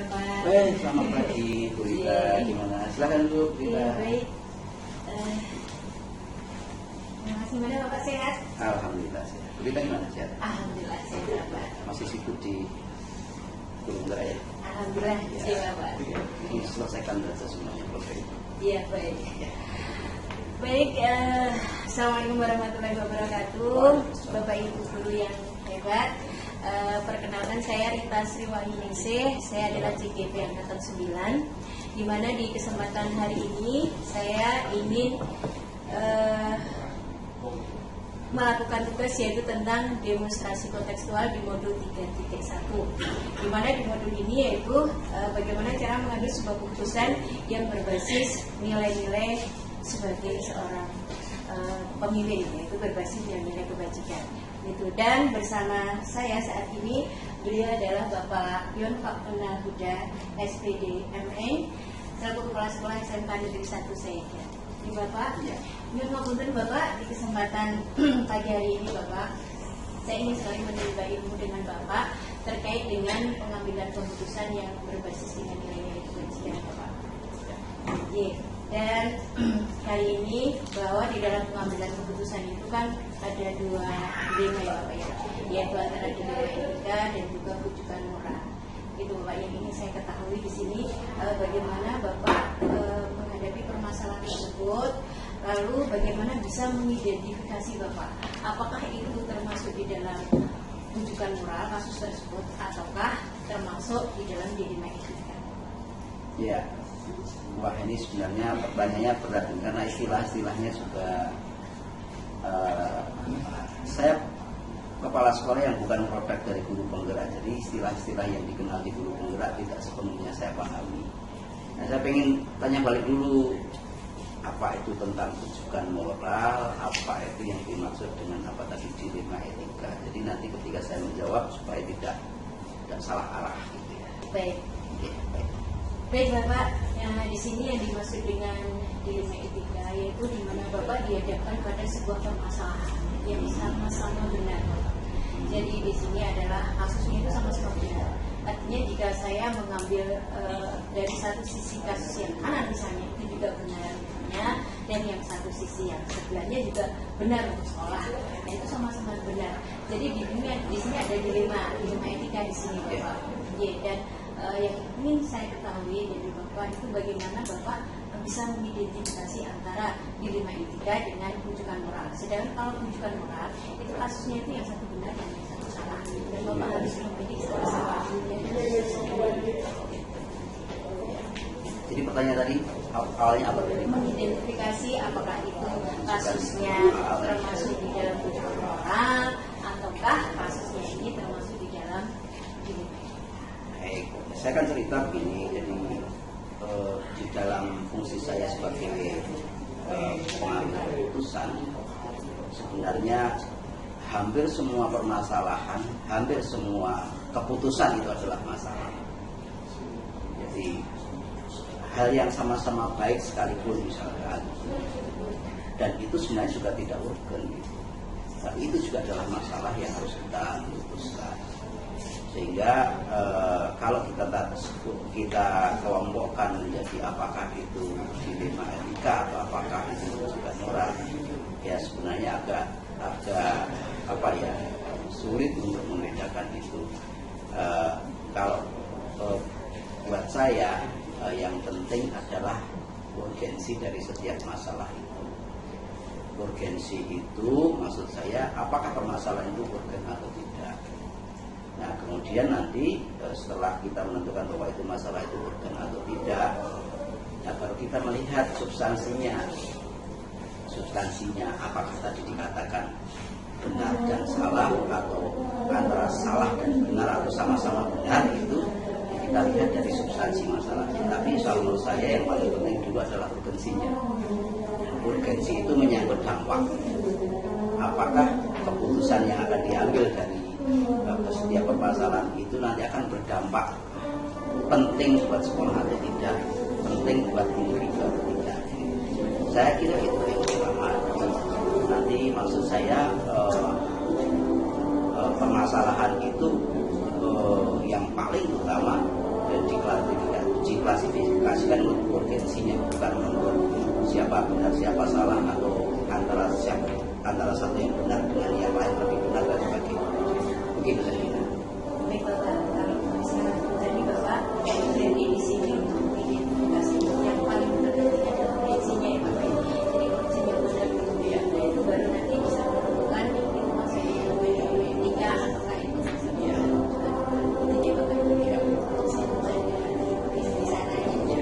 Bapak. Baik, selamat pagi Bu Rita. Gimana? Silakan Bu Rita. Iya, baik. Gimana Bapak, sehat? Alhamdulillah sehat. Bu Rita gimana sehat? Alhamdulillah sehat Bapak. Masih sibuk di Gunung Gerak ya? Alhamdulillah sehat Bapak. Ini selesaikan saja semuanya program itu. Iya baik. Baik, Assalamualaikum warahmatullahi wabarakatuh. Bapak Ibu guru yang hebat. Perkenalkan saya Rita Sriwahyuningsih. Saya adalah CGP Angkatan 9. Di mana di kesempatan hari ini saya ingin melakukan tugas yaitu tentang demonstrasi kontekstual di modul 3.1. Di mana di modul ini yaitu bagaimana cara mengambil sebuah keputusan yang berbasis nilai-nilai sebagai seorang pemimpin, yaitu berbasis nilai-nilai kebajikan. Itu, dan bersama saya saat ini beliau adalah Bapak Yon Faktunal Huda SPD MA selaku Kepala Sekolah SMK Negeri 1 Saida. Ini Bapak, Yon Faktunal Bapak, di kesempatan pagi hari ini Bapak, saya ingin sekali menimba ilmu dengan Bapak terkait dengan pengambilan keputusan yang berbasis dengan nilai-nilai kebajikan Bapak. Dan kali ini bahwa di dalam pengambilan keputusan itu kan ada dua dilema ya Bapak ya, yaitu antara dilema etika dan juga rujukan moral. Itu Bapak yang ingin saya ketahui di sini, bagaimana Bapak menghadapi permasalahan tersebut, lalu bagaimana bisa mengidentifikasi Bapak apakah itu termasuk di dalam rujukan moral kasus tersebut ataukah termasuk di dalam dilema etika. Ya. Wah, ini sebenarnya pertanyaannya berat karena istilah-istilahnya juga saya kepala sekolah yang bukan produk dari guru penggerak, jadi istilah-istilah yang dikenal di guru penggerak tidak sepenuhnya saya pahami. Nah, saya pengen tanya balik dulu, apa itu tentang rujukan moral, apa itu yang dimaksud dengan apa tadi dilema etika. Jadi nanti ketika saya menjawab supaya tidak salah arah gitu ya. Baik. Baik Bapak, di sini yang dimaksud dengan dilema etika yaitu di mana Bapak dihadapkan pada sebuah permasalahan yang sama-sama benar Bapak. Jadi di sini adalah kasusnya itu sama-sama benar. Artinya jika saya mengambil dari satu sisi kasus yang kanan misalnya itu juga benar dan yang satu sisi yang sebelahnya juga benar untuk sekolah. Nah, itu sama-sama benar. Jadi di sini ada dilema etika di sini Bapak. Dan yang ingin saya ketahui dari Bapak itu bagaimana Bapak bisa mengidentifikasi antara dilema etika dengan rujukan moral. Sedangkan kalau rujukan moral itu kasusnya itu yang satu benar dan yang satu salah. Dan Bapak harus memiliki salah. Jadi pertanyaan tadi awalnya apa tadi? Mengidentifikasi apakah itu kasusnya termasuk di dalam rujukan moral ataukah kasusnya ini termasuk di dalam dilema etika. Baik, saya akan cerita begini. Jadi di dalam fungsi saya sebagai pengambil keputusan, sebenarnya hampir semua permasalahan, hampir semua keputusan itu adalah masalah. Jadi hal yang sama-sama baik sekalipun misalkan, dan itu sebenarnya juga tidak urgen, tapi itu juga adalah masalah yang harus kita luruskan. Sehingga kalau kita kelompokkan menjadi apakah itu dilema etika atau apakah itu rujukan moral, ya sebenarnya agak sulit untuk membedakan itu. Kalau buat saya yang penting adalah urgensi dari setiap masalah itu. Urgensi itu maksud saya apakah permasalahan itu urgen atau tidak. Nah, kemudian nanti setelah kita menentukan bahwa itu masalah itu urgen atau tidak, nah baru kita melihat substansinya apakah tadi dikatakan benar dan salah atau antara salah dan benar atau sama-sama benar, itu kita lihat dari substansi masalahnya. Tapi menurut saya yang paling penting dulu adalah urgensinya. Urgensi itu menyangkut dampak. Apakah keputusan yang akan diambil dari setiap permasalahan itu nanti akan berdampak penting buat sekolah atau tidak, penting buat individu atau tidak. Saya kira itu yang pertama. Nanti maksud saya permasalahan itu yang paling utama dan urgensinya, bukan mengukur siapa benar siapa salah atau antara satu yang benar dengan yang lain lebih benar dan sebagainya. Begitu saja. Baik Bapak, kalau misalnya tadi Bapak jadi di sini untuk mengidentifikasi yang paling penting adalah urgensinya ya Bapak. Jadi urgensinya benar kemudian itu baru nanti bisa menentukan itu masuk di etika apakah itu masuk di itu ya Bapak. Di sana aja.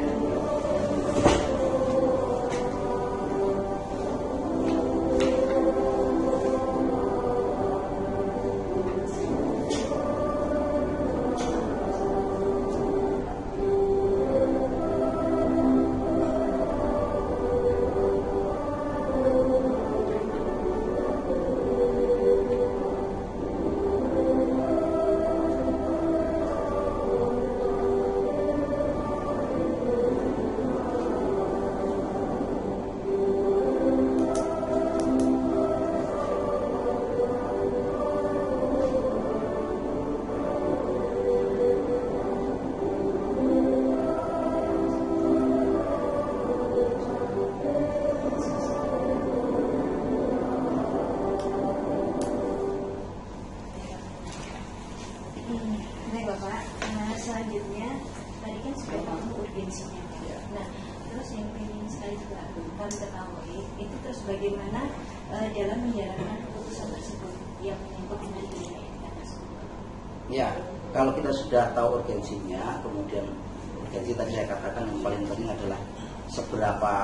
Baik Bapak, selanjutnya tadi kan sudah tahu urgensinya. Nah, terus yang ingin sekali juga kami ketahui itu terus bagaimana dalam menjalankan keputusan tersebut yang menyangkut dengan nilai etika tersebut. Ya, kalau kita sudah tahu urgensinya, kemudian urgensi tadi saya katakan yang paling penting adalah seberapa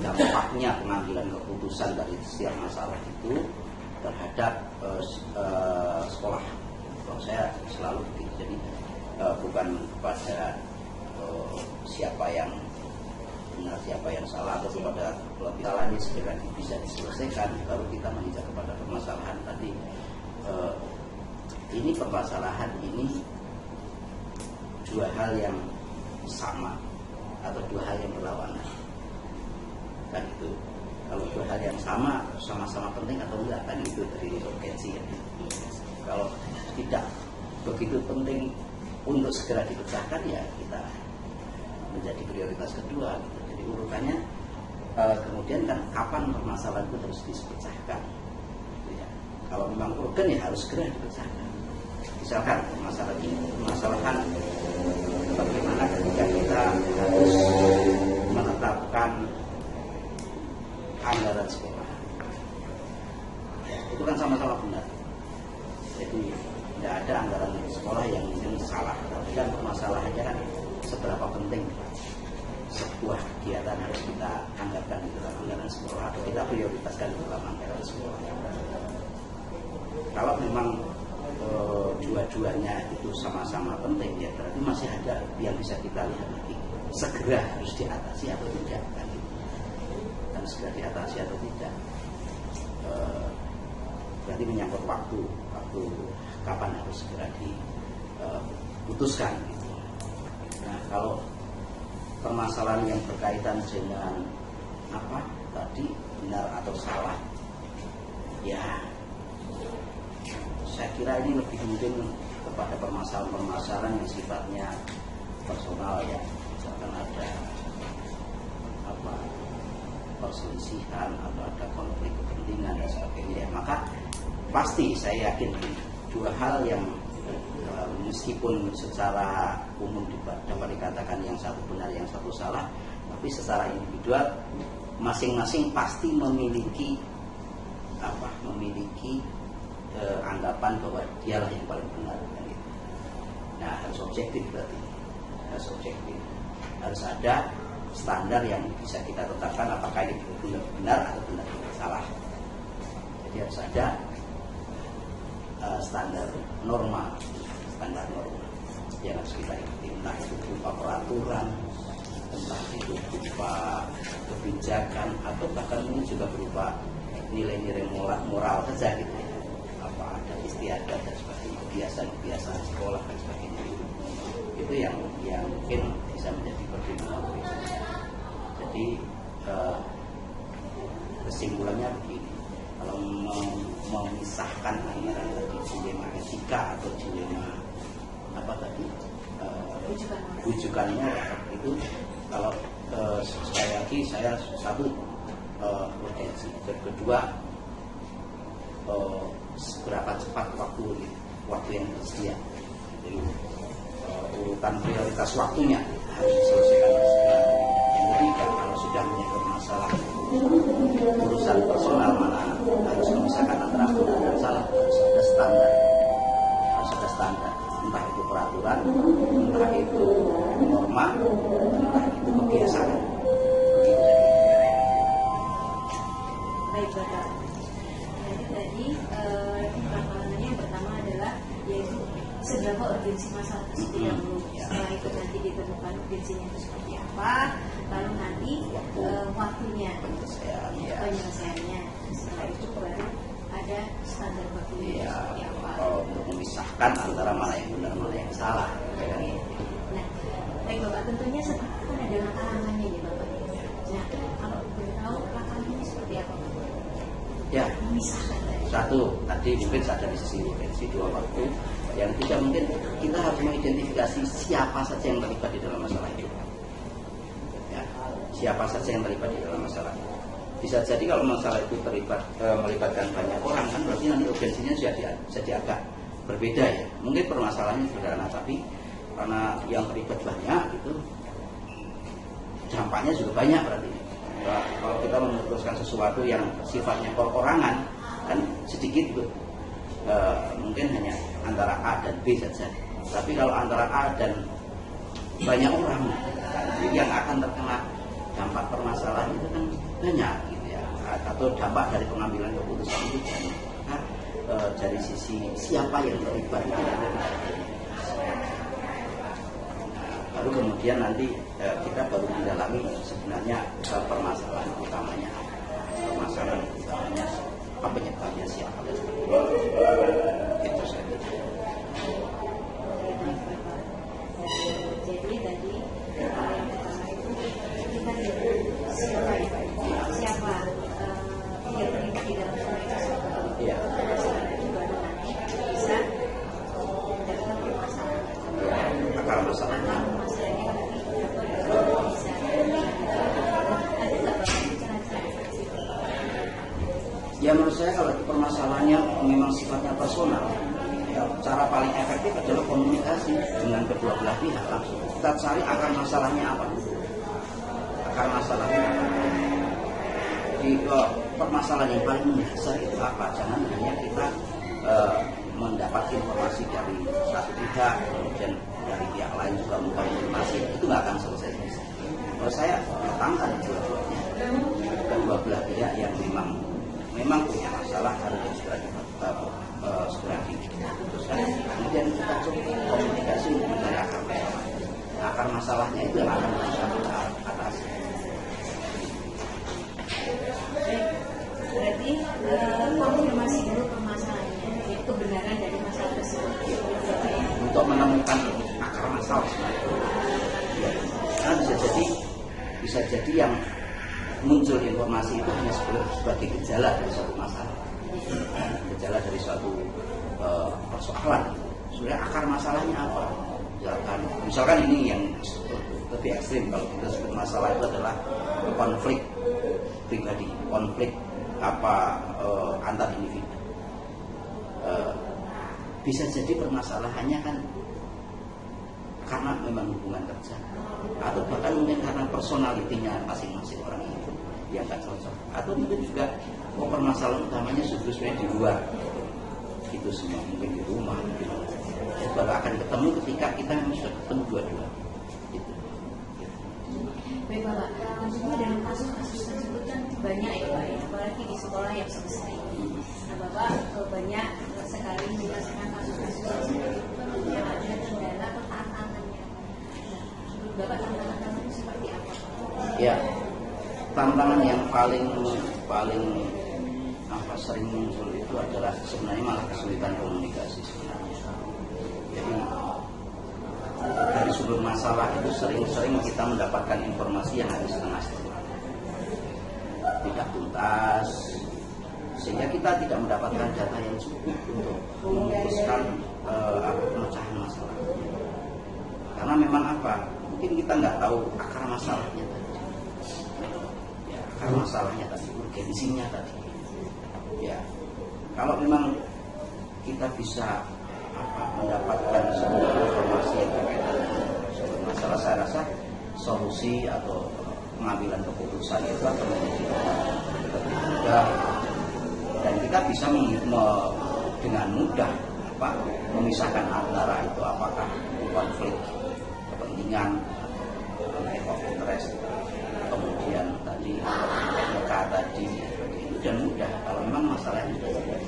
dampaknya pengambilan keputusan dari setiap masalah itu terhadap sekolah. Kalau saya selalu begitu, jadi bukan pada siapa yang benar siapa yang salah atau kepada lebih salah ini segera bisa diselesaikan. Kalau kita menginjak kepada permasalahan tadi, ini permasalahan ini dua hal yang sama atau dua hal yang berlawanan, kan itu. Kalau dua hal yang sama-sama penting atau enggak, kan itu dari urgensi ya. Kalau tidak begitu penting untuk segera dipecahkan, ya kita menjadi prioritas kedua gitu. Jadi urutannya kemudian kan kapan permasalahan itu harus dipecahkan gitu ya. Kalau memang urgen ya harus segera dipecahkan. Misalkan permasalahan bagaimana ketika kita harus menetapkan anggaran sekolah, itu kan sama-sama benar. Jadi tidak ada anggaran sekolah yang salah, tapi kan permasalahannya kan seberapa penting sebuah kegiatan harus kita anggarkan di dalam anggaran sekolah atau kita prioritaskan di dalam anggaran sekolah. Kalau memang dua-duanya itu sama-sama penting, ya berarti masih ada yang bisa kita lihat lagi, segera harus diatasi atau tidak kan? Dan segera diatasi atau tidak berarti menyangkut waktu kapan harus segera diputuskan gitu. Nah, kalau permasalahan yang berkaitan dengan apa tadi benar atau salah, ya saya kira ini lebih mungkin kepada permasalahan yang sifatnya personal ya. Misalkan ada apa perselisihan atau ada konflik kepentingan dan sebagainya, maka pasti saya yakin dua hal yang meskipun secara umum dapat dikatakan yang satu benar yang satu salah, tapi secara individual masing-masing pasti memiliki anggapan bahwa dialah yang paling benar kan gitu. Nah, harus objektif berarti, harus ada standar yang bisa kita tetapkan apakah ini benar atau benar salah. Jadi harus ada standar norma yang harus kita ikuti, entah itu berupa peraturan, entah itu berupa kebijakan, atau bahkan ini juga berupa nilai-nilai moral saja gitu ya. Apa ada istiadat dan sebagainya, kebiasaan sekolah dan sebagainya, itu yang mungkin bisa menjadi pertimbangan. Jadi kesimpulannya begini, kalau memisahkan antara dilema etika atau dilema apa tadi rujukannya itu, kalau sekali lagi saya satu urgensi, kedua seberapa cepat waktu yang tersedia. Jadi urutan prioritas waktunya harus diselesaikan segera. Yang ketiga, kalau sudah menyangkut masalah urusan personal, mana harus memisahkan antara benar dan salah, harus ada standar, entah itu peraturan, entah itu norma, entah itu kebiasaan. Begitu saja. Baik, Bapak. Jadi tadi pertanyaannya yang pertama adalah yaitu seberapa urgensi masalah tersebut dahulu. Setelah itu nanti ditemukan urgensinya itu seperti apa, lalu nanti waktunya penyelesaiannya. Setelah itu baru ada standar waktunya seperti apa. Untuk memisahkan antara mana yang benar mana yang salah. Nah, baik Bapak, tentunya seperti kan ada langkah-langkahnya nih Bapak. Nah, kalau boleh tahu langkahnya seperti apa Bapak? Ya, Memisahkan tadi. satu, tadi mungkin ada di sisi urgensi, dua waktu. Yang tiga, mungkin kita harus mengidentifikasi siapa saja yang terlibat di dalam masalah itu. Ya, siapa saja yang terlibat di dalam masalah itu. Bisa jadi kalau masalah itu melibatkan banyak orang, kan berarti nanti urgensinya jadi agak berbeda ya. Mungkin permasalahannya sederhana, tapi karena yang terlibat banyak itu dampaknya juga banyak berarti. Kalau kita memutuskan sesuatu yang sifatnya perorangan, kan sedikit itu mungkin hanya antara A dan B saja. Tapi kalau antara A dan banyak orang, yang akan terkena dampak permasalahan itu kan banyak gitu ya. Atau dampak dari pengambilan keputusan itu banyak. Maka dari sisi siapa yang terlibat itu baru kemudian nanti kita baru mendalami sebenarnya permasalahan utamanya apa penyebabnya siapa dan sebagainya. Itu saja. Jadi tadi yang pertama itu kita lihat siapa yang terlibat di dalam komunikasi Iya. itu baru nanti bisa mendapatkan permasalahan. Akar masalahnya. Masalahnya nanti dapat bisa ada nggak Bapak cara-cara efektif? Ya menurut saya kalau permasalahannya memang sifatnya personal, ya, cara paling efektif adalah komunikasi dengan kedua belah pihak langsung. Kita cari akar masalahnya apa. Akar masalahnya apa. Di permasalahan yang paling mendasar itu apa? Jangan hanya kita mendapat informasi dari satu pihak, kemudian dari pihak lain juga mengkonfirmasi, itu nggak akan selesai. Kalau saya datangkan dua-duanya, kedua belah pihak yang memang punya masalah harus segera diputuskan. Kemudian kita coba komunikasi untuk mencari akar masalahnya itu yang akan kita atasi. Berarti konfirmasi dulu permasalahannya, yaitu kebenaran dari masalah tersebut. Untuk menemukan akar masalah ya. Karena bisa jadi yang muncul informasi itu hanya sebagai gejala dari suatu masalah, gejala dari suatu persoalan. Sebenarnya akar masalahnya apa? Misalkan ini yang lebih ekstrim, kalau kita sebut masalah itu adalah konflik pribadi, konflik antar individu. Bisa jadi permasalahannya kan karena memang hubungan kerja, atau bahkan mungkin karena personalitinya masing-masing orang itu yang nggak cocok, atau mungkin juga permasalahan utamanya sebenarnya di luar itu semua, mungkin di rumah, baru akan ketemu ketika kita memang sudah ketemu dua-dua. Gitu. Baik Bapak, tentunya dalam kasus-kasus tersebut kan banyak ya Pak, apalagi di sekolah yang sebesar ini. Nah Bapak banyak sekali menyelesaikan kasus-kasus yang seperti itu, tentunya ada kendala atau tantangannya. Nah, menurut Bapak tantangan-tantangan seperti apa? Ya, tantangan yang paling sering muncul itu adalah sebenarnya malah kesulitan komunikasi sebenarnya. Jadi dari sumber masalah itu sering kita mendapatkan informasi yang hanya setengah-setengah, tidak tuntas, sehingga kita tidak mendapatkan data yang cukup untuk memutuskan pemecahan masalah. Karena memang mungkin kita nggak tahu akar masalahnya tadi. akar masalahnya tadi, urgensinya tadi. Ya, kalau memang kita bisa mendapatkan sebuah informasi yang berkaitan dengan sebuah masalah, saya rasa solusi atau pengambilan keputusan itu akan menjadi lebih mudah, dan kita bisa dengan mudah memisahkan antara itu apakah konflik kepentingan, konflik of interest, kemudian tadi mereka tadi itu, dan mudah kalau memang masalahnya sudah jelas.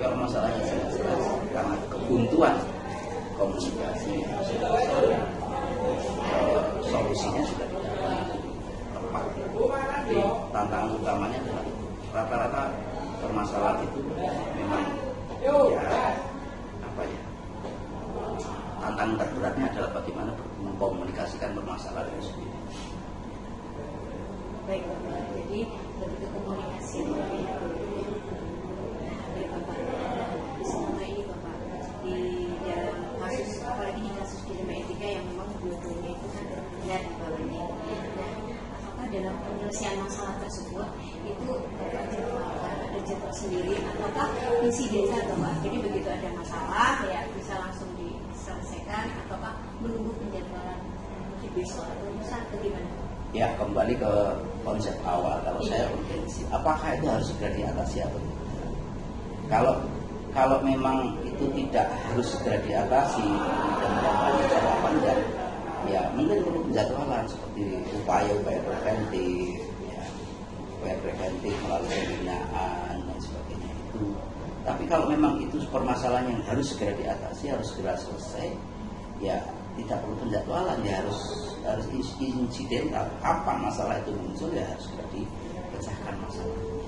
Kalau masalahnya sudah jelas karena kebuntuan komunikasi, solusinya sudah tidak tepat. Jadi tantangan utamanya adalah rata-rata permasalahan itu memang tantangan terberatnya adalah bagaimana mengkomunikasikan permasalahan itu sendiri. Baik Bapak, jadi lebih ke komunikasi ya. Baik Bapak, selama ini Bapak di dalam kasus, apalagi di kasus dilema etika yang memang dua-duanya itu kan benar di bawahnya. Nah, apakah dalam penyelesaian masalah tersebut itu Bapak jadwalkan, ada jadwal sendiri, ataukah insidental Bapak? Jadi begitu ada masalah ya bisa langsung diselesaikan, ataukah menunggu penjadwalan di besok atau lusa atau gimana? Ya, kembali ke konsep awal. Kalau saya urgensi, apakah itu harus segera diatasi atau tidak? Kalau memang itu tidak harus segera diatasi dan dampaknya jangka panjang, ya mungkin perlu penjadwalan seperti upaya-upaya preventif, ya, upaya preventif melalui pembinaan dan sebagainya itu. Tapi kalau memang itu permasalahan yang harus segera diatasi, harus segera selesai, ya tidak perlu penjadwalan, ya harus insidental. Kapan masalah itu muncul, ya harus segera dipecahkan masalahnya.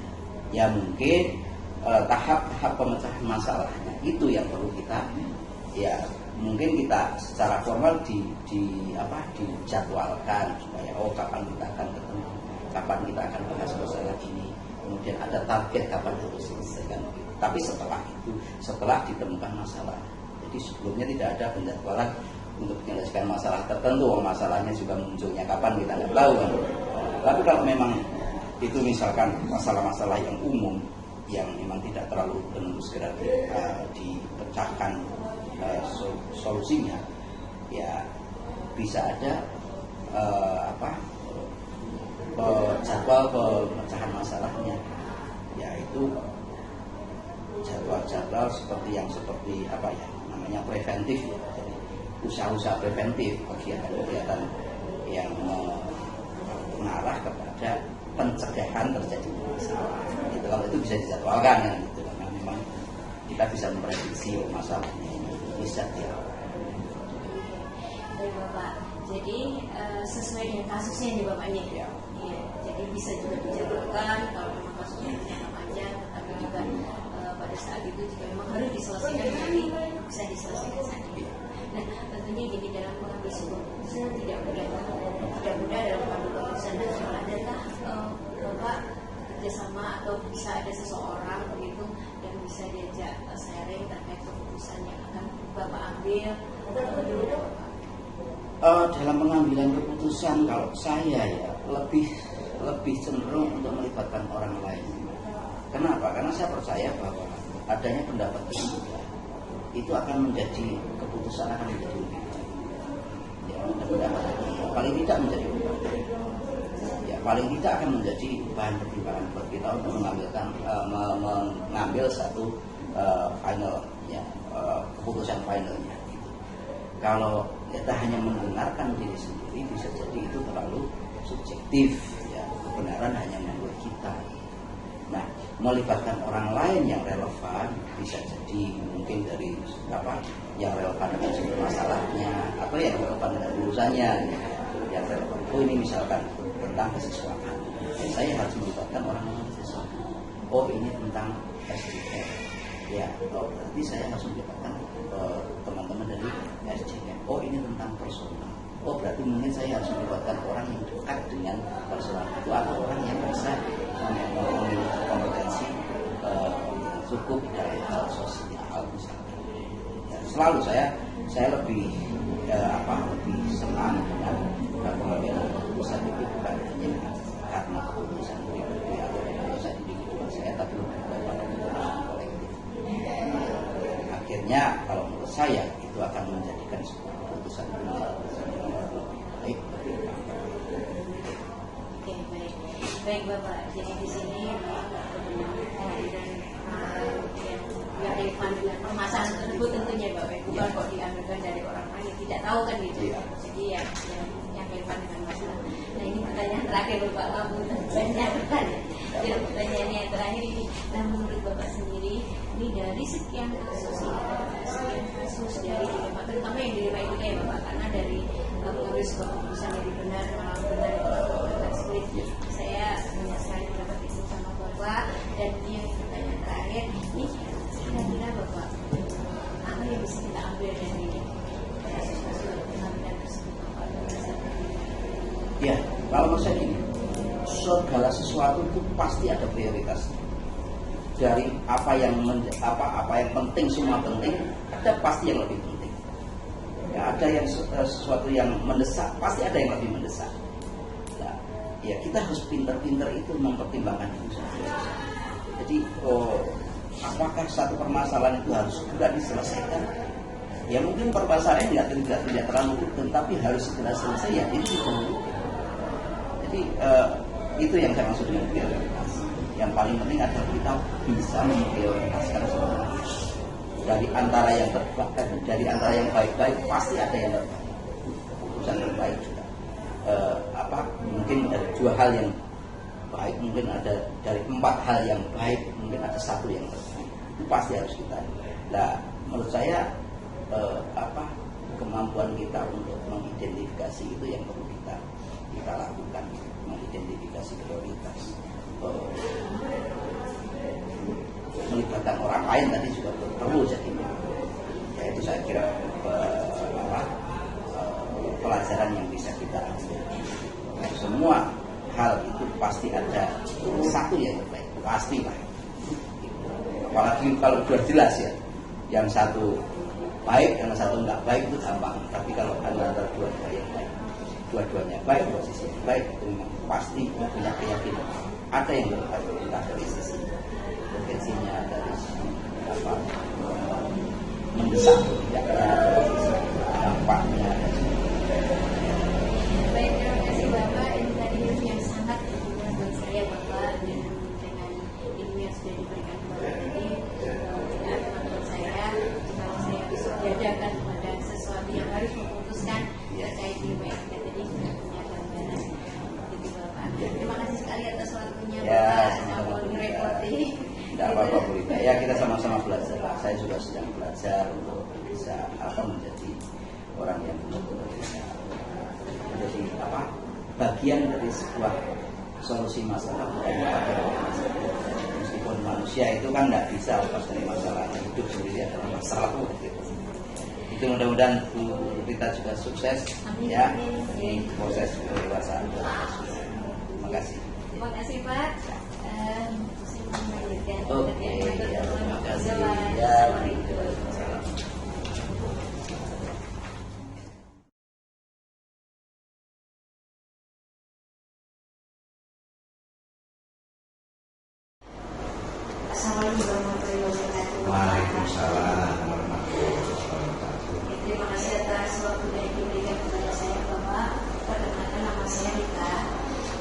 Ya mungkin tahap-tahap pemecahan masalahnya itu yang perlu kita, ya mungkin kita secara formal dijadwalkan supaya kapan kita akan ketemu, kapan kita akan bahas masalah ini, kemudian ada target kapan harus selesaikan. Tapi setelah ditemukan masalah. Jadi sebelumnya tidak ada penjadwalan untuk menyelesaikan masalah tertentu. Masalahnya juga munculnya kapan kita nggak tahu kan. Tapi kalau memang itu misalkan masalah-masalah yang umum yang memang tidak terlalu tentu segera dipecahkan solusinya, ya bisa ada jadwal pemecahan masalahnya, yaitu jadwal-jadwal seperti namanya preventif, ya. Jadi usaha-usaha preventif, kegiatan-kegiatan yang mengarah kepada pencegahan terjadinya masalah. Itu kalau itu bisa dijadwalkan kan, gitu, karena memang kita bisa memprediksi masalahnya bisa dia. Baik Bapak, jadi sesuai dengan kasusnya nih Bapaknya. Ya. Iya, jadi bisa juga dijadwalkan kalau memang kasusnya jangka panjang, tapi juga pada saat itu jika memang harus diselesaikan nanti bisa diselesaikan saat ini. Nah, tentunya gini, dalam mengambil sebuah keputusan tidak mudah dalam mengambil keputusan. Nah, adakah Bapak kerjasama atau bisa ada seseorang begitu yang bisa diajak sharing terkait keputusan yang akan Bapak ambil atau dulu Bapak? Dalam pengambilan keputusan, kalau saya ya lebih cenderung untuk melibatkan orang lain. Kenapa? Karena saya percaya bahwa adanya pendapat itu akan menjadi keputusan, akan menjadi lebih baik. Ya, pendapat paling tidak menjadi lebih baik. Ya, paling tidak akan menjadi bahan pertimbangan buat kita untuk mengambil satu final, ya, keputusan finalnya. Kalau kita hanya mendengarkan diri sendiri, bisa jadi itu terlalu subjektif, ya, kebenaran hanya menurut kita. Nah, melibatkan orang lain yang relevan, bisa jadi mungkin dari yang relevan dengan sumber masalahnya, atau yang relevan dengan urusannya, yang relevan. Ini misalkan tentang kesiswaan, saya harus melibatkan orang yang kesiswaan. Ini tentang SDM, ya, berarti saya harus melibatkan teman-teman dari SDM. Ini tentang personal. Berarti mungkin saya harus melibatkan orang yang dekat dengan personal itu, atau orang yang bisa memiliki kompetensi cukup dari hal sosial misalnya. Ya, selalu saya lebih senang dengan pengambilan keputusan itu bukan hanya karena keputusan pribadi. Baik Bapak, jadi di sini Bapak kehadiran yang relevan dengan permasalahan tersebut tentunya Bapak, bukan kok diambilkan dari orang lain yang tidak tahu kan gitu. Jadi yang relevan dengan masalah. Nah ini pertanyaan terakhir Bapak, banyak bertanya. Jadi pertanyaannya yang terakhir ini, nah menurut Bapak sendiri, ini dari sekian kasus dari dilema, terutama yang dilema itu kayak Bapak, karena dari mengambil sebuah keputusan yang benar agak sulit. Saya banyak sekali dapat itu sama Bapak, dan yang pertanyaan terakhir ini kira-kira Bapak apa yang bisa kita ambil dari kasus-kasus pengambilan tersebut Bapak? Ya, kalau menurut saya gini, segala sesuatu itu pasti ada prioritas. Dari apa yang penting, semua penting, ada pasti yang lebih penting. Ya, ada yang sesuatu yang mendesak, pasti ada yang lebih mendesak. Nah, ya kita harus pintar-pintar itu mempertimbangkan itu. Jadi, apakah satu permasalahan itu harus segera diselesaikan? Ya mungkin permasalahan tidak terlalu urgent, tapi harus segera selesai. Ya itu dulu. Jadi itu yang saya maksud dengan prioritas. Yang paling penting adalah kita bisa memprioritaskan semua. Dari antara yang baik-baik pasti ada yang keputusan yang baik juga. Mungkin dari 2 hal yang baik, mungkin ada dari 4 hal yang baik, mungkin ada 1 yang terbaik. Itu pasti harus kita. Nah, menurut saya kemampuan kita untuk mengidentifikasi itu yang perlu kita lakukan, mengidentifikasi prioritas. Melibatkan orang lain tadi juga perlu, jadi ya itu saya kira pelajaran yang bisa kita ambil. Semua hal itu pasti ada 1 yang terbaik, pastilah. Apalagi kalau sudah jelas ya, yang 1 baik, yang 1 enggak baik itu gampang. Tapi kalau ada 2 yang baik, dua-duanya baik, posisi yang baik, itu memang pasti punya keyakinan ada yang terbaik. Entah dari sisi potensinya, dari sisi mendesak tidaknya, dari sisi dampaknya. Baik, terima kasih Bapak. Ini tadi ilmu yang sangat berguna buat saya Bapak, dengan ilmu yang sudah diberikan kepada tadi. Buat saya, kalau saya bisa diadakan pada sesuatu yang harus memutuskan terkait ilmu etika tadi sudah punya gambaran. Gitu Bapak. Terima kasih sekali atas waktunya Bapak. Sama direpoti. Tidak apa-apa Bu Rita. Ya kita sama-sama belajar. Saya juga sedang belajar untuk bisa menjadi orang yang benar-benar bisa menjadi bagian dari sebuah solusi masalah, bukan bagian dari masalah. Meskipun manusia itu kan tidak bisa lepas dari masalah, hidup sendiri adalah masalah. Itu mudah-mudahan Bu Rita juga sukses. Ya, ini proses kedewasaan. Terima kasih. Terima kasih Pak. Oke, terima kasih. Ya, Assalamualaikum warahmatullahi wabarakatuh. Waalaikumsalam warahmatullahi wabarakatuh. Terima kasih atas waktu yang diberikan kepada saya Bapak. Perkenalkan nama saya Rita.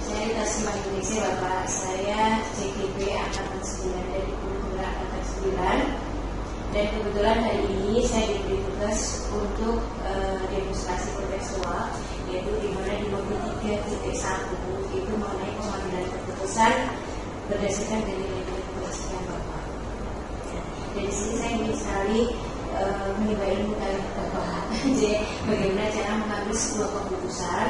Saya Rita Simak Indonesia Bapak. Saya CGP Angkatan 9 dari Kultura Angkatan 9. Dan kebetulan hari ini saya diberi tugas untuk demonstrasi kontekstual, yaitu di mana di modul 3.1 itu mengenai pengambilan keputusan berdasarkan dari keputusan Bapak. Dari sini saya ingin sekali menimba ilmu dari Bapak. Jadi bagaimana cara mengambil sebuah keputusan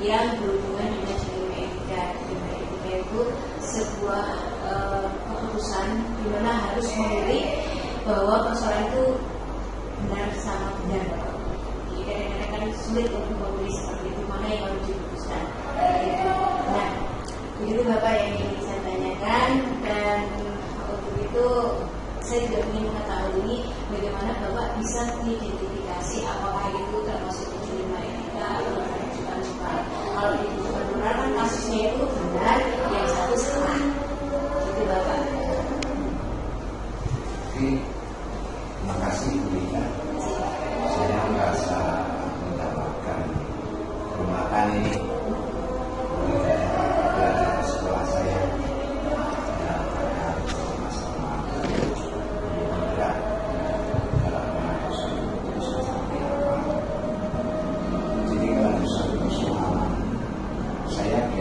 yang berhubungan dengan ilmu etika. Ilmu etika itu sebuah keputusan di mana harus memilih bahwa persoalan itu benar sama benar. Jadi kadang-kadang kan sulit untuk memilih seperti itu, mana yang harus diputuskan. Nah, begitu Bapak yang ingin saya tanyakan, dan untuk itu saya juga ingin mengetahui bagaimana Bapak bisa mengidentifikasi apakah itu termasuk dilema etika atau bukan. Kalau itu benar kan kasusnya itu benar, yang 1 salah. Itu Bapak. Terima kasih Bu Rita. Saya merasa mendapatkan kehormatan ini dari sekolah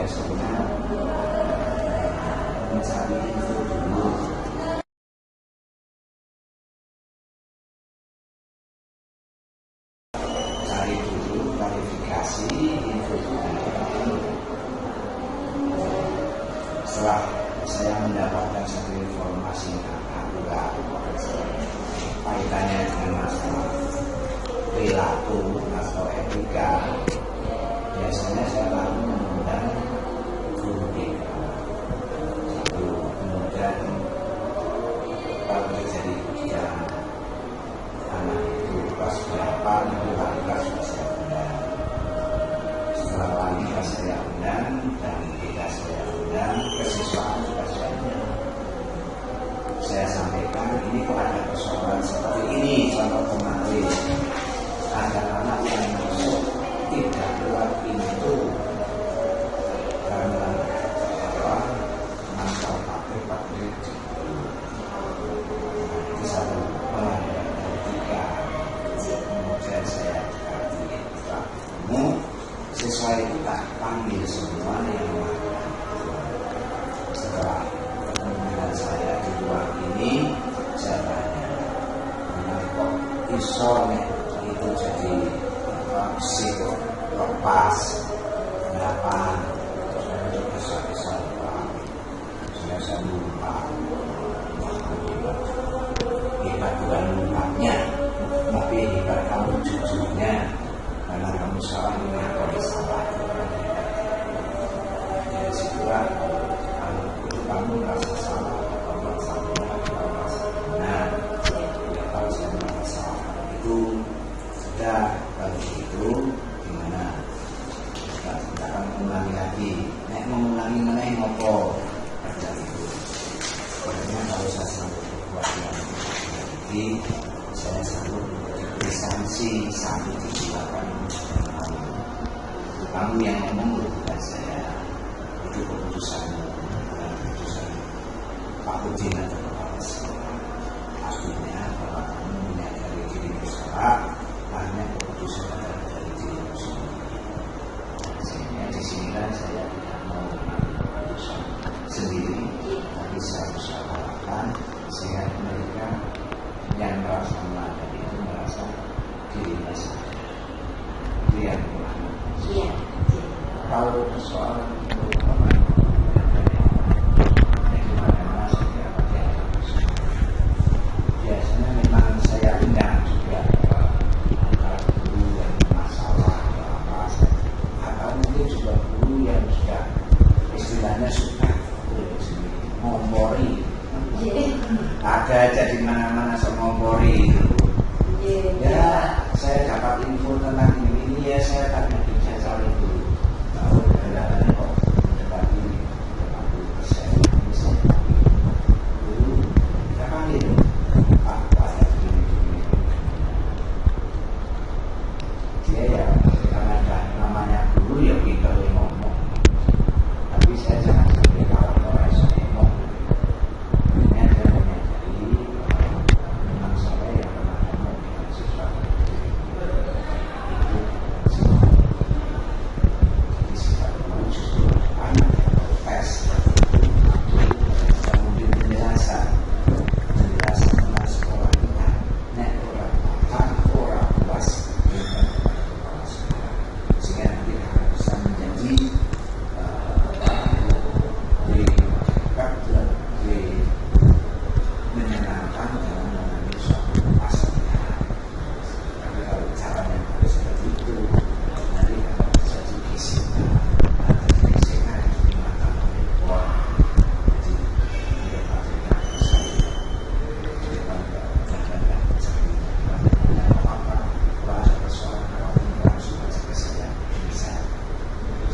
biasanya mencari info dulu, cari dulu klarifikasi info dulu. Setelah saya mendapatkan satu informasi yang akurat kaitannya dengan masalah perilaku atau etika, biasanya saya lalu mengundang guru BK. Kemudian kalau terjadi kebijakan anak itu kelas berapa, itu kelas saya undang. Setelah wanita saya undang dan BK saya undang, kesiswaan juga saya undang. Saya sampaikan ini kok ada persoalan seperti ini, contoh kemarin ada anak yang masuk tidak lewat pintu karena mangkal pabrik itu satu pelanggaran etika. Kemudian saya dikati ketemu siswa itu tak panggil semua yang melakukan. Setelah dengan saya di ruang ini, saya tanya, kok isolnya itu jadi sip lepas berapa, saya untuk bisa saya lupa. Hebat bukan lupanya, tapi hebat kamu jujurnya, karena kamu salah mengakui salah. Dari situlah kamu merasa salah, kamu merasa benar, ya kalau saya merasa salah itu sudah. Kalau begitu gimana? Kita akan mengulangi lagi. Nek mengulangi mana yang ngopo? Ada itu. Pokoknya kalau saya sanggup berbuat yang lagi, saya sanggup memberi sanksi satu disilakan. Kamu yang ngomong bukan saya. Itu keputusanmu. Pak Udin atau Bapak Sekolah. Artinya bahwa kamu menyadari diri bersalah, karena keputusan adalah dari diri sendiri. Sehingga disinilah saya tidak mau mengambil keputusan sendiri, tapi saya usahakan sehingga mereka yang merasa melanggar itu merasa dirinya saja. Itu yang pertama. Kalau soal biasanya memang saya undang juga antara guru yang masalah atau mungkin juga guru yang sudah istilahnya suka ngompori. Ada aja di mana-mana ngompori. Ya saya dapat info tentang ini ya saya tanya bicara soal itu. Tahu kendalanya kok mendekati 50%. Ini saya dulu kita panggil. Dia ya karena namanya guru ya pintar ngomong, tapi saya jangan sampai kalah orang yang ngomong. Ini ada menyadari memang saya yang pernah ngomong dengan siswa itu jadi sifat mau justru anak yang tes kemudian penjelasan tentang sekolah kita, nek orang puas sehingga nanti akan bisa menjadi lebih menyenangkan dalam mengambil suatu masalah. Tapi kalau caranya harus seperti itu, nanti akan terjadi gesekan, nanti gesekan di mata orang. Jadi tidak patutnya bisa jangan cari apa-apa. Kalau ada persoalan apapun langsung aja ke saya, bisa.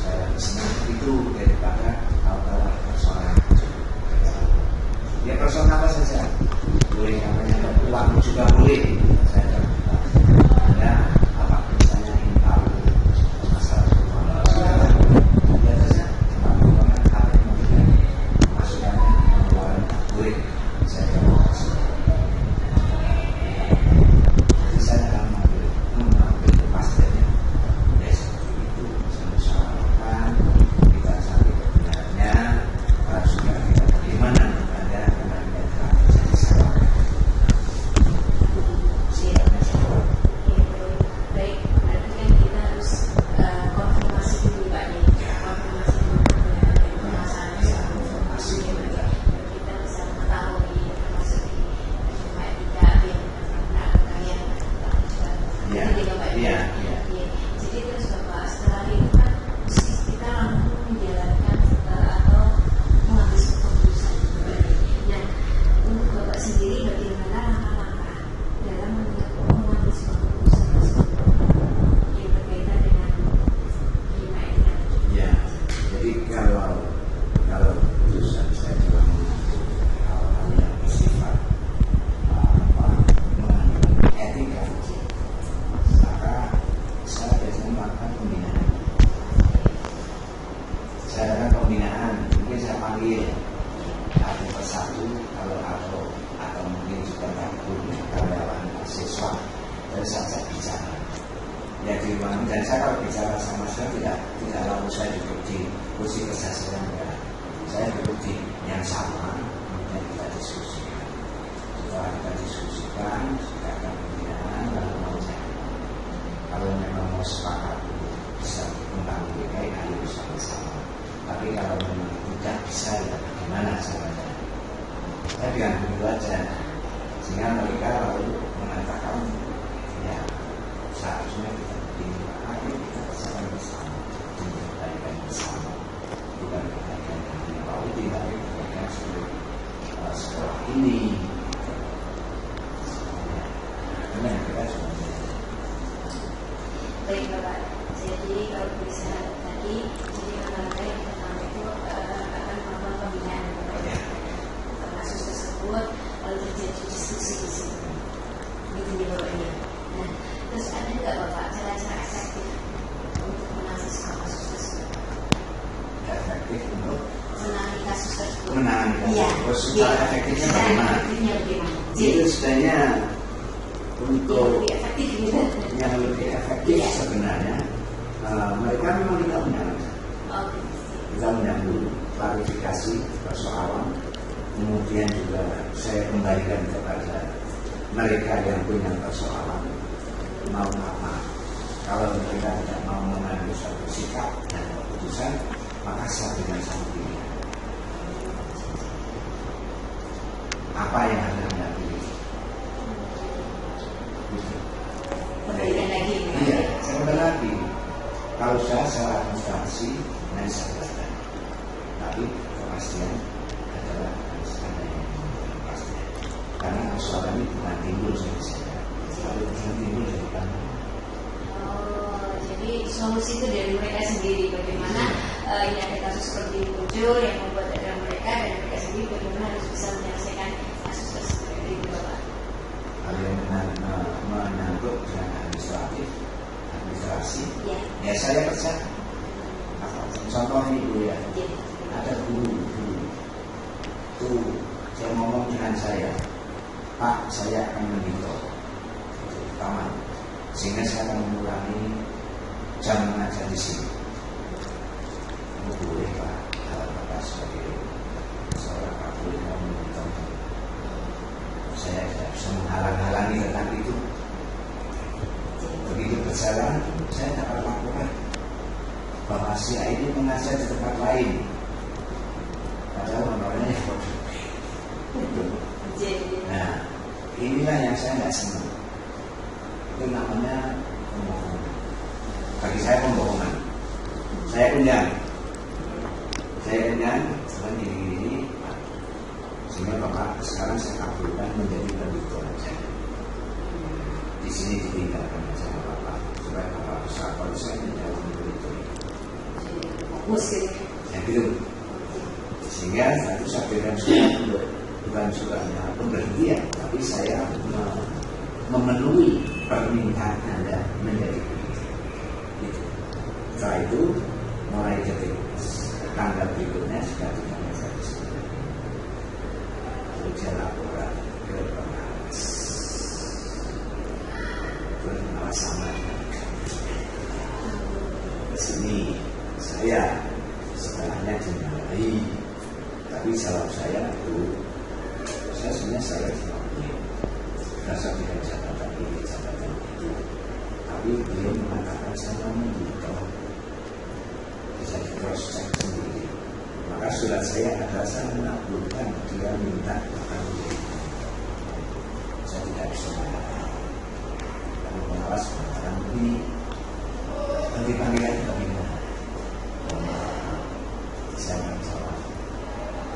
Saya senang itu daripada kalau ada persoalan itu. Ya persoalan apa saja boleh, namanya uang juga boleh. Saya dapat ada apa misalnya ingin tahu masalah uang ya saja cuma apa yang mungkin masukannya pengeluaran boleh saya jawab. Jadi saya akan mengambil pastinya ya seperti itu. Saya usahakan kita cari pembinaan mungkin saya panggil satu persatu kalau atau mungkin juga punya karyawan siswa terus saya bicara ya di mana, dan saya kalau bicara sama saya tidak lalu saya duduk di kursi kesasian enggak, saya duduk di yang sama kemudian kita diskusikan, setelah kita diskusikan kita akan pembinaan lalu mau cari kalau memang mau sepakat bisa tentang DKI ayo bisa bersama, tapi kalau memang tidak bisa ya bagaimana caranya saya bilang dulu aja sehingga mereka lalu mengatakan ya seharusnya kita begini ayo kita bersama bersama demi kebaikan bersama, bukan kebaikan yang mau tidak kebaikan seluruh sekolah ini karena kita cuma baik Bapak. Jadi kalau bisa tadi jadi langkah yang pertama itu akan melakukan pembinaan kasus tersebut, lalu terjadi diskusi di situ. Itu di bawahnya. Nah, terus ada nggak Bapak cara-cara efektif untuk menangani kasus tersebut? efektif untuk Menangani kasus tersebut. menangani Iya. kasus secara efektifnya bagaimana? Efektifnya bagaimana? Itu sebenarnya untuk lebih efektif gitu. yang lebih efektif Iya. sebenarnya mereka memang kita undang Oke. kita undang dulu klarifikasi persoalan, kemudian juga saya kembalikan kepada mereka yang punya persoalan mau apa. Kalau mereka tidak mau mengambil suatu sikap dan keputusan, maka saya dengan sama pilihan apa yang Anda pilih. Kembalikan lagi. Iya, saya kembali lagi. Kalau saya administrasi, dan saya jelaskan. Tapi kepastian adalah harus ada yang kepastian. Karena persoalan ini bukan timbul dari saya, tapi bukan timbul dari kami. Oh, jadi solusi itu dari mereka sendiri. Bagaimana ini ada kasus seperti ini muncul yang membuat ada mereka dan mereka sendiri bagaimana harus bisa menyelesaikan kasus tersebut dari Bapak. Kalau yang menyangkut dengan administrasi, ya saya percaya. Contoh ibu ya, Jadi, ada guru tuh dia ngomong dengan saya, Pak saya akan monitor taman sehingga saya akan mengurangi jam mengajar di sini. Boleh Pak, kalau Bapak sebagai seorang kapolri mau monitor, saya tidak bisa menghalang-halangi tentang itu. Begitu berjalan, saya dapat laporan bahwa si A ini mengajar di tempat lain, padahal nomornya nah inilah yang saya nggak senang. Itu namanya pembohongan. Bagi saya pembohongan. Saya undang sekarang gini sehingga Bapak sekarang saya kabulkan menjadi pendidik aja. Di sini ditinggalkan aja Bapak supaya Bapak bisa kalau saya tidak mendidik. musik. Ya gitu. Sehingga satu saya berikan surat bukan suratnya pemberhentian, tapi saya memenuhi permintaan Anda menjadi pendidik. Gitu. Setelah itu mulai detik tanggal berikutnya sudah tidak bisa disebut. Ujian laporan ke pengawas. Pengawas sama ke sini. Saya setelahnya dimulai, tapi jawab saya itu saya sebenarnya saya rasa tidak jabatan ini jabatan itu, tapi beliau mengatakan saya monitor bisa di cross check sendiri, maka surat saya adalah saya mengabulkan dia minta makan saya tidak bisa mengatakan kalau pengawas mengatakan begini nanti panggilannya bagaimana. Saya nggak jawab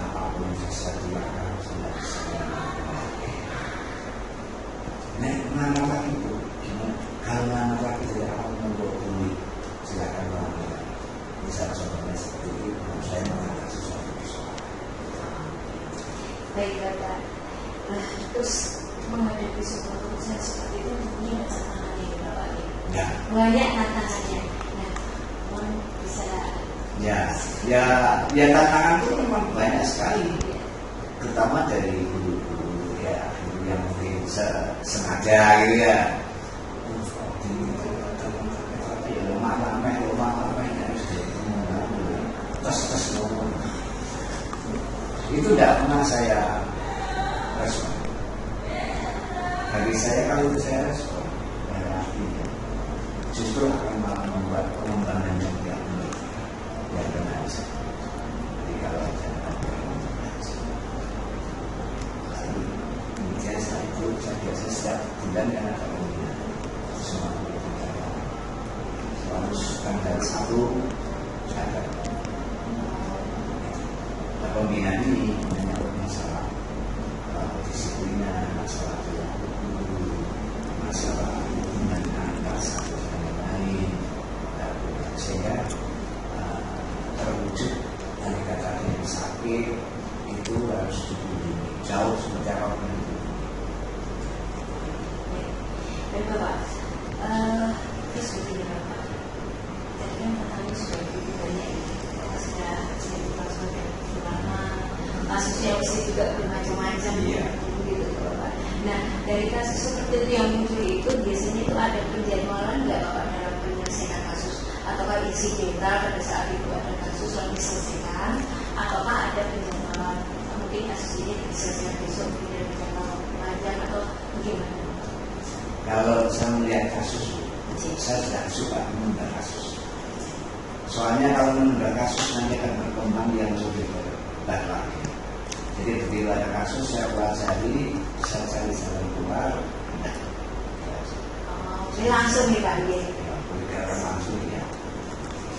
apapun yang saya lakukan saya bisa melakukan. Nah, mana lagi itu? Kalau mana lagi tidak akan membuat silakan melakukan. Bisa contohnya seperti itu. Saya mengatakan sesuatu persoalan. Baik Bapak. Nah, terus menghadapi sebuah keputusan seperti itu tentunya ada tantangannya Bapak. Ya. Banyak tantangannya. Nah, mohon bisa Ya tantangan itu memang banyak sekali, terutama dari guru-guru ya, guru yang mungkin sengaja gitu ya. Tapi lemah harus tes ngomong. Itu tidak pernah saya respon. Bagi saya kalau itu saya respon, artinya justru akan malah membuat pengembangan yang tidak baik. Yang benar saja. Jadi kalau ada kemudian setelah itu saya biasa setiap bulan kan ada pembinaan semua selalu tanggal 1 saya ada pembinaan ini menyangkut masalah disiplinan, masalah perilaku, masalah hubungan antar satu dengan yang lain, sehingga terwujud dari kata yang sakit itu harus dibimbing jauh seperti apapun itu. Dan Bapak, terus begini Bapak, tadi kan pertanyaan sudah begitu banyak, kita sudah dibahas bagaimana kasusnya usia juga bermacam-macam, gitu Bapak. Nah, dari kasus seperti itu yang muncul itu biasanya itu ada penjadwalan nggak Bapak dalam penyelesaian kasus, ataukah insidental pada saat itu ada kasus yang diselesaikan, ataukah ada penjadwalan mungkin kasus ini diselesaikan besok, mungkin ada penjadwalan panjang atau bagaimana? Kalau saya melihat kasus, saya tidak suka menunda kasus. Soalnya kalau menunda kasus nanti akan berkembang yang lebih berat lagi. Jadi begitu ada kasus saya pelajari, saya cari jalan keluar. Ini langsung dipanggil. Berbicara langsung ya.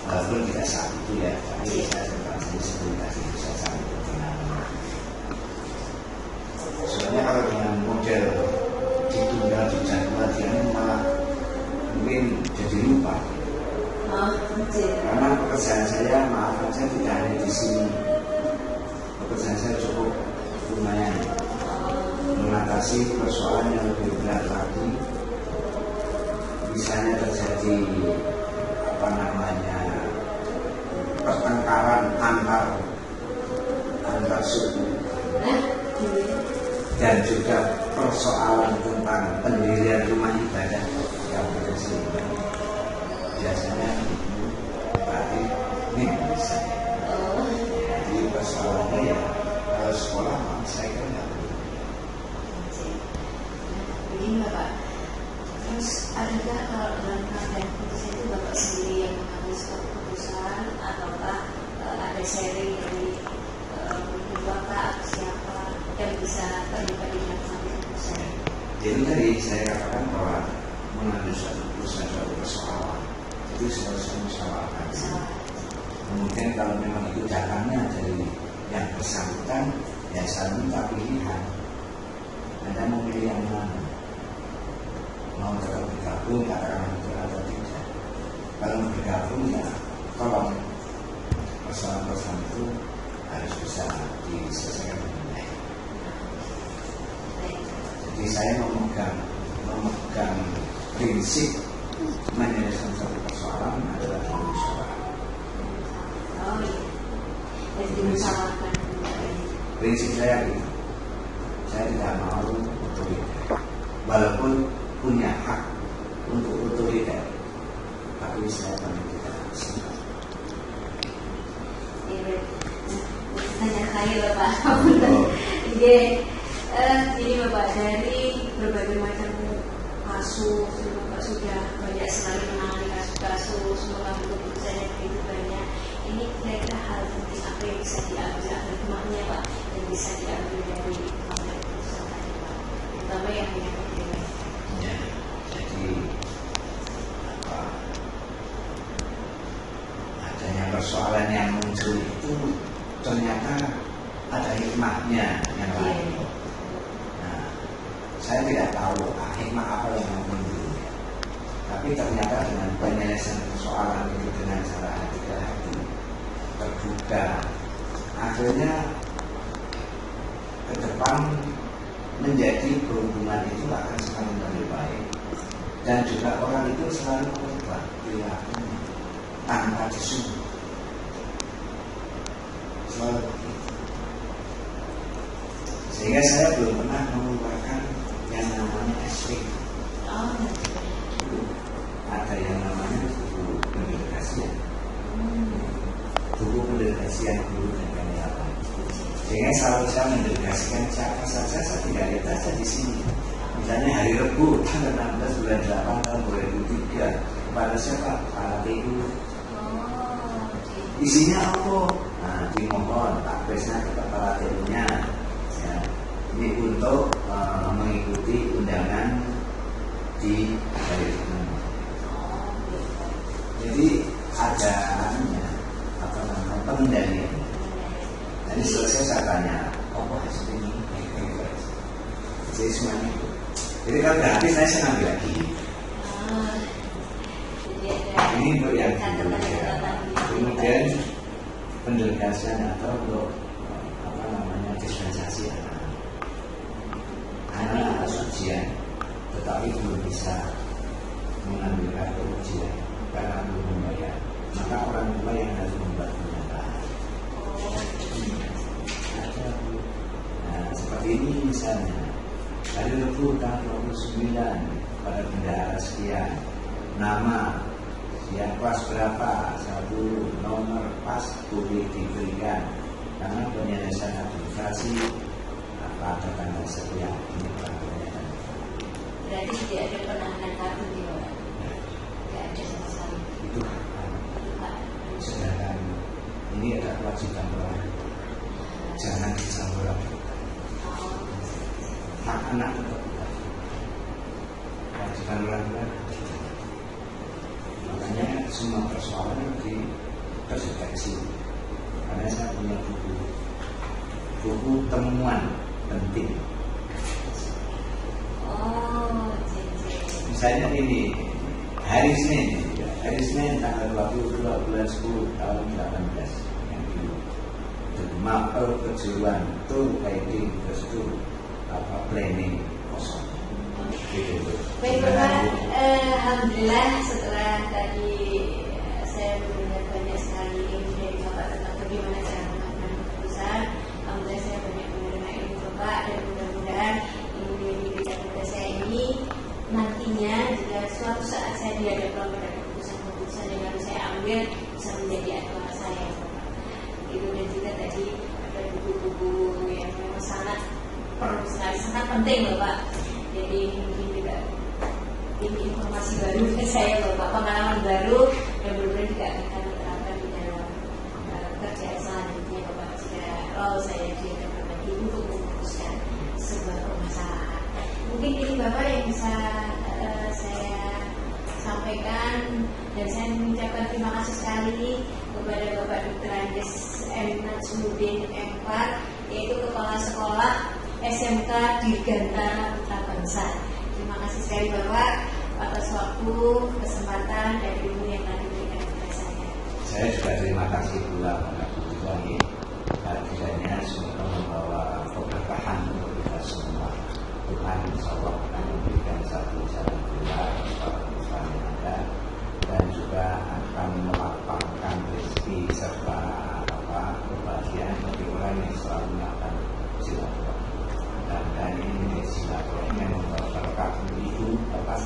Walaupun tidak saat itu ya, tapi saya terpaksa sebelum tadi saya cari kebenaran. Soalnya kalau dengan model ditunda di jadwal dia malah mungkin jadi lupa. Karena pekerjaan saya maaf saja tidak hanya di sini. Pekerjaan saya cukup lumayan mengatasi persoalan yang lebih berat lagi. Misalnya terjadi pertengkaran antar suku dan juga persoalan tentang pendirian rumah ibadah yang bersih. Biasanya berarti ini bisa. Jadi persoalannya ya kalau sekolah saya kan nggak boleh. Begini Bapak, terus adakah kalau dalam keadaan keputusan itu Bapak sendiri yang mengambil suatu keputusan, ataukah ada sharing dari Bapak atau siapa yang bisa terlibat di dalam keputusan? Jadi tadi saya katakan bahwa mengambil suatu keputusan suatu persoalan itu seharusnya musyawarah. Kemudian kalau memang itu datangnya dari yang bersangkutan, ya saya minta pilihan. Anda mau pilih yang mana? Mau tetap bergabung, katakan itu atau tidak. Kalau bergabung ya tolong persoalan-persoalan itu harus bisa diselesaikan dengan baik. Jadi saya memegang prinsip menyelesaikan satu persoalan adalah musyawarah. Oh iya, dan dimusyawarahkan. Prinsip saya gitu, saya tidak mau otoriter, walaupun punya hak untuk otoriter, tapi saya paling tidak suka. Tanya saya Bapak, ini Bapak dari berbagai macam kasus, Bapak sudah banyak sekali menangani kasus-kasus, mengambil keputusan yang begitu banyak. Ini kira-kira hal penting apa yang bisa diambil hikmahnya Pak, yang bisa diambil dari keputusan tadi Pak, terutama yang menyangkut dengan. Ya, jadi adanya persoalan yang muncul itu ternyata ada hikmahnya yang lain. Nah, saya tidak tahu hikmah apa yang muncul, tapi ternyata dengan penyelesaian persoalan itu dengan cara hati ke hati terbuka, akhirnya ke depan menjadi berhubungan itu akan semakin lebih baik, dan juga orang itu selalu berubah perilakunya tanpa disuruh. Sehingga saya belum pernah mengeluarkan yang namanya SP. Oh, Ada yang namanya buku pendelegasian, buku pendelegasian guru dan karyawan. Sehingga selalu saya mendelegasikan siapa saja, saya tidak lihat saja di sini. Misalnya hari Rabu tanggal 16 bulan 8 tahun 2003 kepada siapa? Para TU. Isinya apa? Nah, dimohon Pak Presnya ke kepala TU-nya. Ya, ini untuk mengikuti undangan di hari Rabu. Jadi ada apa namanya pengendalian. Jadi selesai saya tanya, apa hasil ini? Jadi semuanya itu. Jadi kalau udah habis saya ngambil lagi. Ini untuk yang kedua. Kemudian pendelegasian atau untuk apa namanya dispensasi anak ujian, tetapi belum bisa mengambil kartu ujian karena belum membayar. Maka orang tua yang harus membuat pernyataan. Nah, seperti ini misalnya. Hari Rabu tanggal 29 pada bendahara sekian, nama, ya kelas berapa, 1 nomor pas boleh diberikan karena penyelesaian administrasi pada tanggal sekian. Ini peraturannya. berarti tidak ada penahanan kartu di luar. Tidak ada sama sekali. Itu sedangkan ini ada kewajiban orang, jangan dicampur. Hak anak tetap kewajiban orang tua. Makanya semua persoalan terdeteksi. Karena saya punya buku temuan penting. Oh, Misalnya ini hari Senin tanggal 22 bulan 10 tahun 18 yang dulu. Mapel kejuruan tour guiding gestur apa planning kosong. baik Bapak, alhamdulillah setelah tadi saya mendengar banyak sekali ilmu dari Bapak tentang bagaimana cara mengambil keputusan. Alhamdulillah saya banyak menerima ilmu Bapak dan mudah-mudahan ilmu yang diberikan kepada saya ini nantinya jika suatu saat saya dihadapkan pada keputusan-keputusan yang harus saya ambil bisa menjadi acuan saya Bapak. Itu dan juga tadi ada buku-buku yang memang sangat perlu sekali, sangat penting Bapak. Jadi mungkin juga ini informasi baru ke saya Bapak, pengalaman baru dan benar-benar juga akan diterapkan di dalam kerjaan selanjutnya Bapak jika saya diajak berbagi untuk memutuskan sebuah permasalahan. Mungkin ini Bapak yang bisa saya sampaikan dan saya mengucapkan terima kasih sekali kepada Bapak Dr. Andes M. Najmuddin M.P. yaitu Kepala Sekolah SMK Dirgantara Putra Bangsa. Terima kasih sekali Bapak atas waktu, kesempatan dan ilmu yang telah diberikan kepada saya. Saya juga terima kasih pula pada Bu Wali. Kiranya semoga membawa keberkahan untuk kita semua. Tuhan insya Allah akan memberikan satu jalan keluar para perusahaan yang ada dan juga akan melapangkan rezeki serta kebahagiaan bagi orang yang selalu melakukan silaturahmi. Dan ini menjadi silaturahmi yang membawa berkah itu lepas.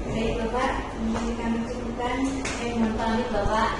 Baik Bapak, kami cukupkan. Mohon pamit Bapak.